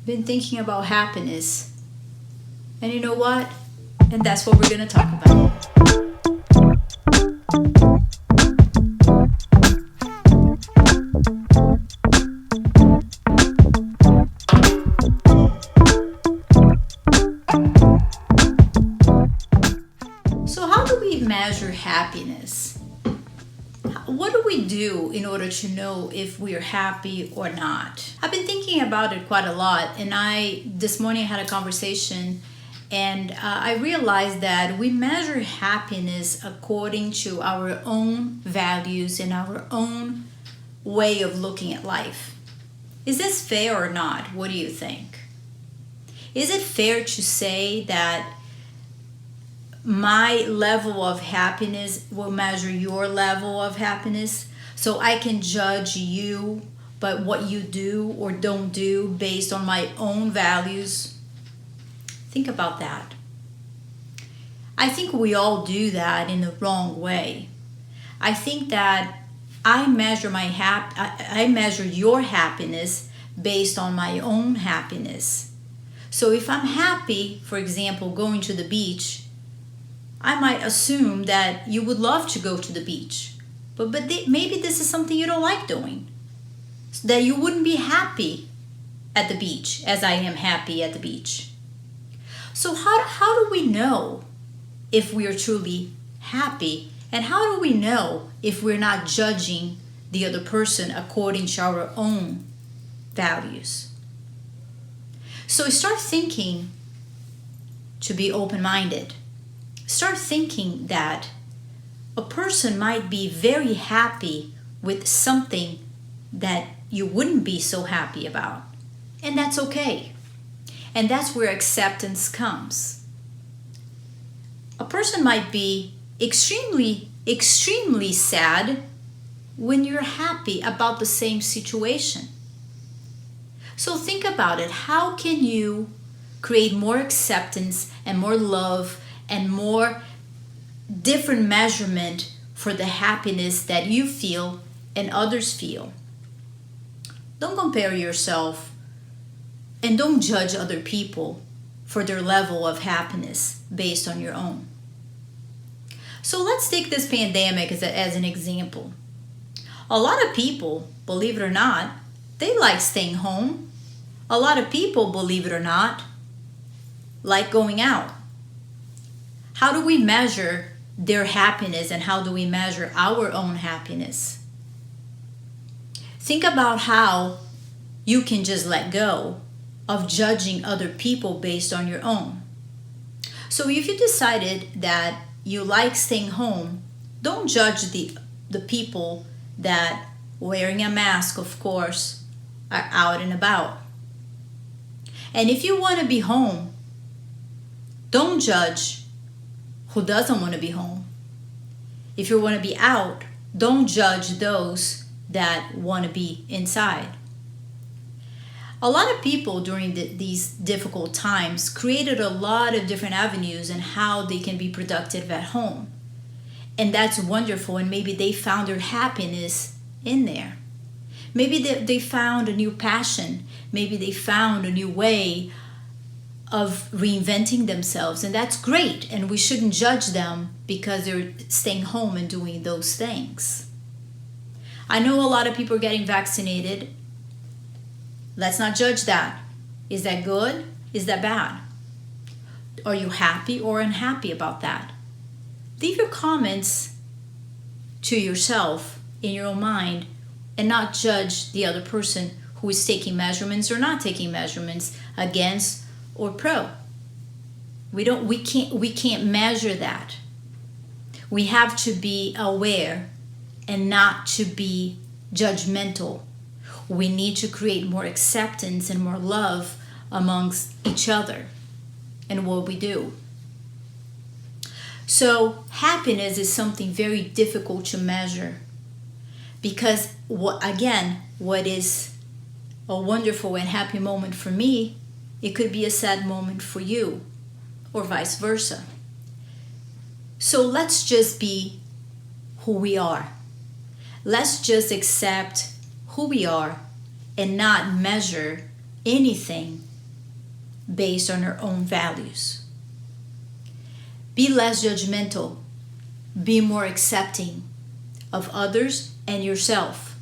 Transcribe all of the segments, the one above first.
been thinking about happiness. And you know what? And that's what we're going to talk about. So, how do we measure happiness? What do we do in order to know if we're happy or not? I've been thinking about it quite a lot, and this morning I had a conversation, and I realized that we measure happiness according to our own values and our own way of looking at life. Is this fair or not? What do you think? Is it fair to say that my level of happiness will measure your level of happiness? So I can judge you by what you do or don't do based on my own values? Think about that. I think we all do that in the wrong way. I think that I measure your happiness based on my own happiness. So if I'm happy, for example, going to the beach, I might assume that you would love to go to the beach. But maybe this is something you don't like doing. So that you wouldn't be happy at the beach as I am happy at the beach. So how do we know if we are truly happy? And how do we know if we're not judging the other person according to our own values? So start thinking to be open-minded. Start thinking that a person might be very happy with something that you wouldn't be so happy about. And that's okay. And that's where acceptance comes. A person might be extremely, extremely sad when you're happy about the same situation. So think about it. How can you create more acceptance and more love and more different measurement for the happiness that you feel and others feel? Don't compare yourself and don't judge other people for their level of happiness based on your own. So let's take this pandemic as an example. A lot of people, believe it or not, they like staying home. A lot of people, believe it or not, like going out. How do we measure their happiness and how do we measure our own happiness? Think about how you can just let go of judging other people based on your own. So if you decided that you like staying home, don't judge the people that, wearing a mask, of course, are out and about. And if you want to be home, don't judge who doesn't want to be home. If you want to be out, don't judge those that want to be inside. A lot of people during these difficult times created a lot of different avenues and how they can be productive at home. And that's wonderful, and maybe they found their happiness in there. Maybe they found a new passion. Maybe they found a new way of reinventing themselves, and that's great, and we shouldn't judge them because they're staying home and doing those things. I know a lot of people are getting vaccinated. Let's not judge that. Is that good? Is that bad? Are you happy or unhappy about that? Leave your comments to yourself in your own mind and not judge the other person who is taking measurements or not taking measurements against or pro. We can't measure that. We have to be aware and not to be judgmental. We need to create more acceptance and more love amongst each other and what we do. So happiness is something very difficult to measure because what is a wonderful and happy moment for me, it could be a sad moment for you, or vice versa. So let's just be who we are. Let's just accept who we are and not measure anything based on our own values. Be less judgmental. Be more accepting of others and yourself.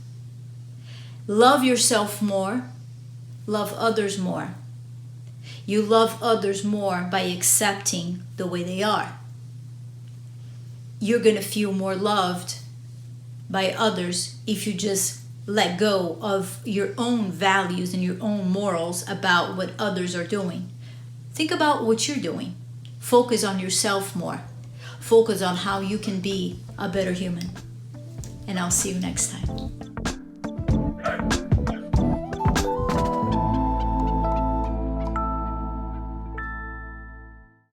Love yourself more. Love others more. You love others more by accepting the way they are. You're going to feel more loved by others if you just let go of your own values and your own morals about what others are doing. Think about what you're doing. Focus on yourself more. Focus on how you can be a better human. And I'll see you next time.